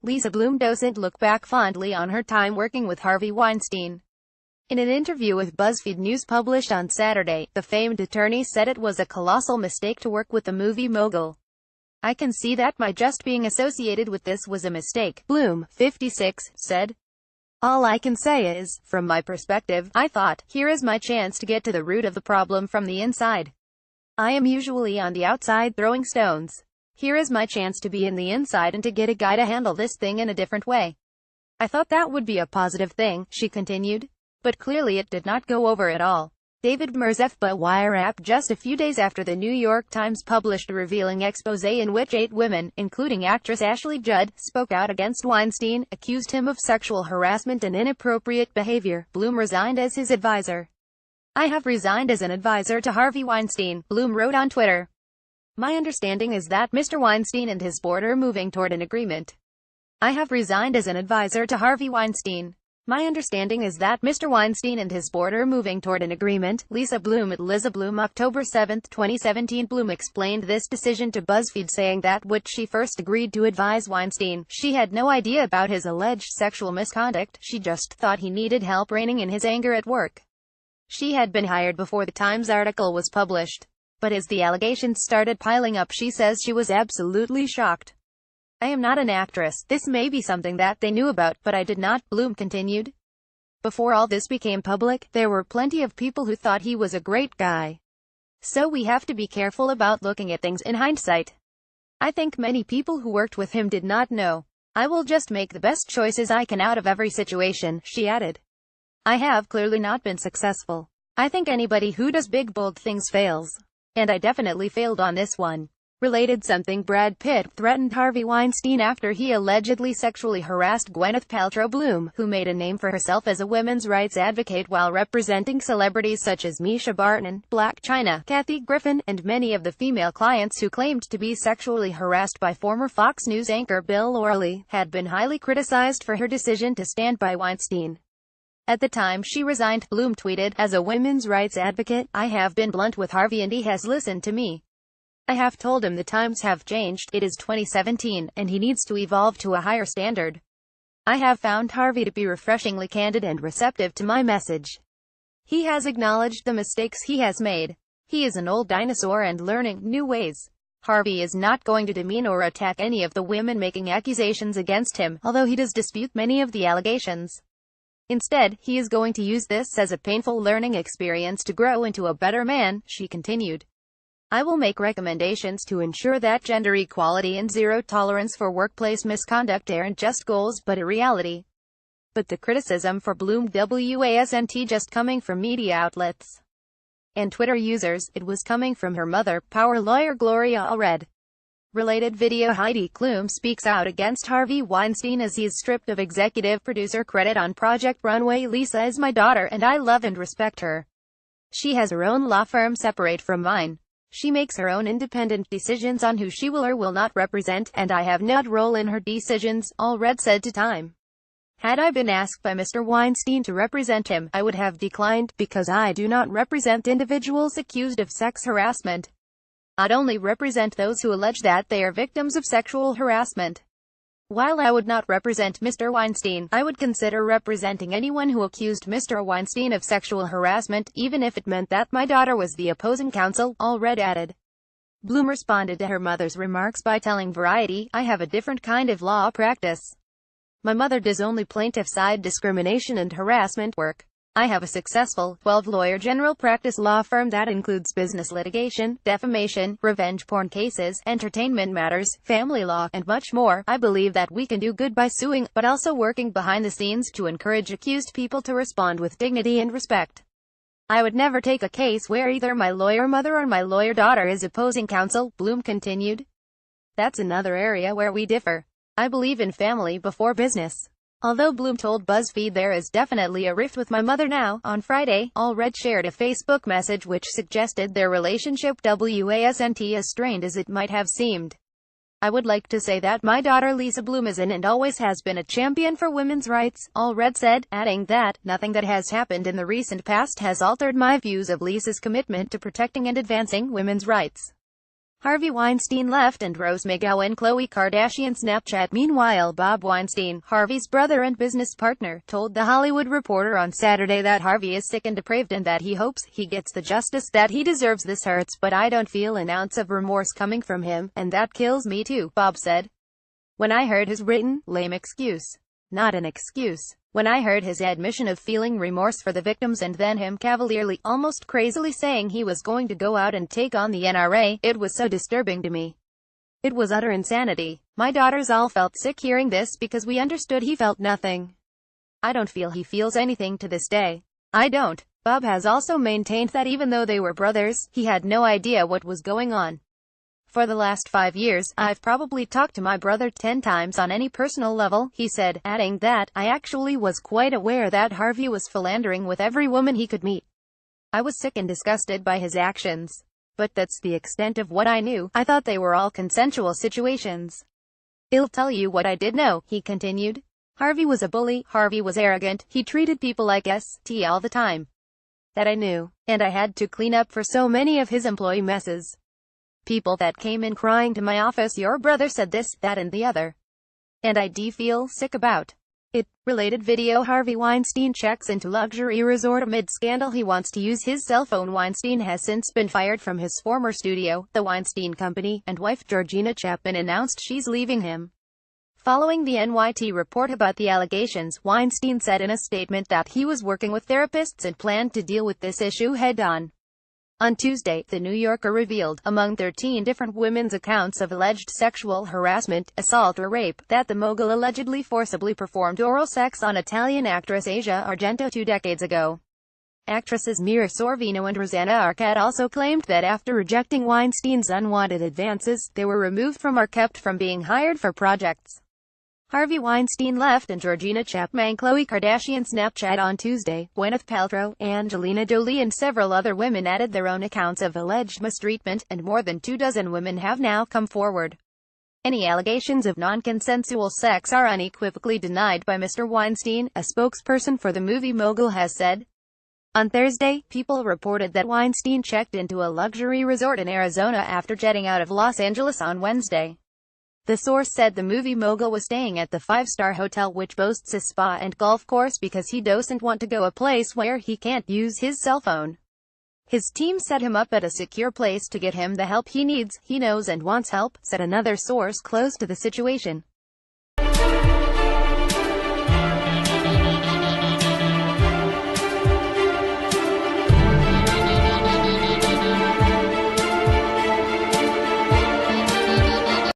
Lisa Bloom doesn't look back fondly on her time working with Harvey Weinstein. In an interview with BuzzFeed News published on Saturday, the famed attorney said it was a colossal mistake to work with the movie mogul. "I can see that my just being associated with this was a mistake," Bloom, 56, said. "All I can say is, from my perspective, I thought, here is my chance to get to the root of the problem from the inside. I am usually on the outside throwing stones. Here is my chance to be in the inside and to get a guy to handle this thing in a different way. I thought that would be a positive thing," she continued. But clearly it did not go over at all. David Merzefba wire app just a few days after the New York Times published a revealing exposé in which 8 women, including actress Ashley Judd, spoke out against Weinstein, accused him of sexual harassment and inappropriate behavior. Bloom resigned as his advisor. "I have resigned as an advisor to Harvey Weinstein," Bloom wrote on Twitter. "My understanding is that Mr. Weinstein and his board are moving toward an agreement. I have resigned as an advisor to Harvey Weinstein. My understanding is that Mr. Weinstein and his board are moving toward an agreement." Lisa Bloom at Lisa Bloom, October 7, 2017. Bloom explained this decision to BuzzFeed, saying that when she first agreed to advise Weinstein, she had no idea about his alleged sexual misconduct. She just thought he needed help reining in his anger at work. She had been hired before the Times article was published. But as the allegations started piling up, she says she was absolutely shocked. "I am not an actress. This may be something that they knew about, but I did not," Bloom continued. "Before all this became public, there were plenty of people who thought he was a great guy. So we have to be careful about looking at things in hindsight. I think many people who worked with him did not know. I will just make the best choices I can out of every situation," she added. "I have clearly not been successful. I think anybody who does big bold things fails. And I definitely failed on this one." Related something: Brad Pitt threatened Harvey Weinstein after he allegedly sexually harassed Gwyneth Paltrow. Bloom, who made a name for herself as a women's rights advocate while representing celebrities such as Misha Barton, Blac Chyna, Kathy Griffin, and many of the female clients who claimed to be sexually harassed by former Fox News anchor Bill O'Reilly, had been highly criticized for her decision to stand by Weinstein. At the time she resigned, Bloom tweeted, "As a women's rights advocate, I have been blunt with Harvey and he has listened to me. I have told him the times have changed, it is 2017, and he needs to evolve to a higher standard. I have found Harvey to be refreshingly candid and receptive to my message. He has acknowledged the mistakes he has made. He is an old dinosaur and learning new ways. Harvey is not going to demean or attack any of the women making accusations against him, although he does dispute many of the allegations. Instead, he is going to use this as a painful learning experience to grow into a better man," she continued. "I will make recommendations to ensure that gender equality and zero tolerance for workplace misconduct aren't just goals but a reality." But the criticism for Bloom wasn't just coming from media outlets and Twitter users, it was coming from her mother, power lawyer Gloria Allred. Related video: Heidi Klum speaks out against Harvey Weinstein as he is stripped of executive producer credit on Project Runway. "Lisa is my daughter and I love and respect her. She has her own law firm separate from mine. She makes her own independent decisions on who she will or will not represent, and I have no role in her decisions," Allred said to Time. "Had I been asked by Mr. Weinstein to represent him, I would have declined, because I do not represent individuals accused of sex harassment. I'd only represent those who allege that they are victims of sexual harassment. While I would not represent Mr. Weinstein, I would consider representing anyone who accused Mr. Weinstein of sexual harassment, even if it meant that my daughter was the opposing counsel," Allred added. Bloom responded to her mother's remarks by telling Variety, "I have a different kind of law practice. My mother does only plaintiff-side discrimination and harassment work. I have a successful, 12-lawyer general practice law firm that includes business litigation, defamation, revenge porn cases, entertainment matters, family law, and much more. I believe that we can do good by suing, but also working behind the scenes to encourage accused people to respond with dignity and respect. I would never take a case where either my lawyer mother or my lawyer daughter is opposing counsel," Bloom continued. "That's another area where we differ. I believe in family before business." Although Bloom told BuzzFeed there is definitely a rift with my mother now, on Friday, Allred shared a Facebook message which suggested their relationship wasn't as strained as it might have seemed. "I would like to say that my daughter Lisa Bloom is and always has been a champion for women's rights," Allred said, adding that, "Nothing that has happened in the recent past has altered my views of Lisa's commitment to protecting and advancing women's rights." Harvey Weinstein left and Rose McGowan Khloe Kardashian Snapchat. Meanwhile, Bob Weinstein, Harvey's brother and business partner, told The Hollywood Reporter on Saturday that Harvey is sick and depraved and that he hopes he gets the justice that he deserves. "This hurts, but I don't feel an ounce of remorse coming from him, and that kills me too," Bob said. "When I heard his written, lame excuse, not an excuse. When I heard his admission of feeling remorse for the victims and then him cavalierly, almost crazily saying he was going to go out and take on the NRA, it was so disturbing to me. It was utter insanity. My daughters all felt sick hearing this because we understood he felt nothing. I don't feel he feels anything to this day. I don't." Bob has also maintained that even though they were brothers, he had no idea what was going on. "For the last 5 years, I've probably talked to my brother 10 times on any personal level," he said, adding that, "I actually was quite aware that Harvey was philandering with every woman he could meet. I was sick and disgusted by his actions. But that's the extent of what I knew. I thought they were all consensual situations. I'll tell you what I did know," he continued. "Harvey was a bully. Harvey was arrogant. He treated people like ST all the time. That I knew. And I had to clean up for so many of his employee messes. People that came in crying to my office, 'Your brother said this, that and the other.' And I feel sick about it." Related video. Harvey Weinstein checks into luxury resort amid scandal. He wants to use his cell phone. Weinstein has since been fired from his former studio, The Weinstein Company, and wife Georgina Chapman announced she's leaving him. Following the NYT report about the allegations, Weinstein said in a statement that he was working with therapists and planned to deal with this issue head-on. On Tuesday, The New Yorker revealed, among 13 different women's accounts of alleged sexual harassment, assault or rape, that the mogul allegedly forcibly performed oral sex on Italian actress Asia Argento 2 decades ago. Actresses Mira Sorvino and Rosanna Arquette also claimed that after rejecting Weinstein's unwanted advances, they were removed from or kept from being hired for projects. Harvey Weinstein left and Georgina Chapman Khloe Kardashian Snapchat on Tuesday. Gwyneth Paltrow, Angelina Jolie and several other women added their own accounts of alleged mistreatment, and more than 24 women have now come forward. Any allegations of non-consensual sex are unequivocally denied by Mr. Weinstein, a spokesperson for the movie mogul has said. On Thursday, People reported that Weinstein checked into a luxury resort in Arizona after jetting out of Los Angeles on Wednesday. The source said the movie mogul was staying at the 5-star hotel, which boasts a spa and golf course, because he doesn't want to go a place where he can't use his cell phone. His team set him up at a secure place to get him the help he needs. He knows and wants help, said another source close to the situation.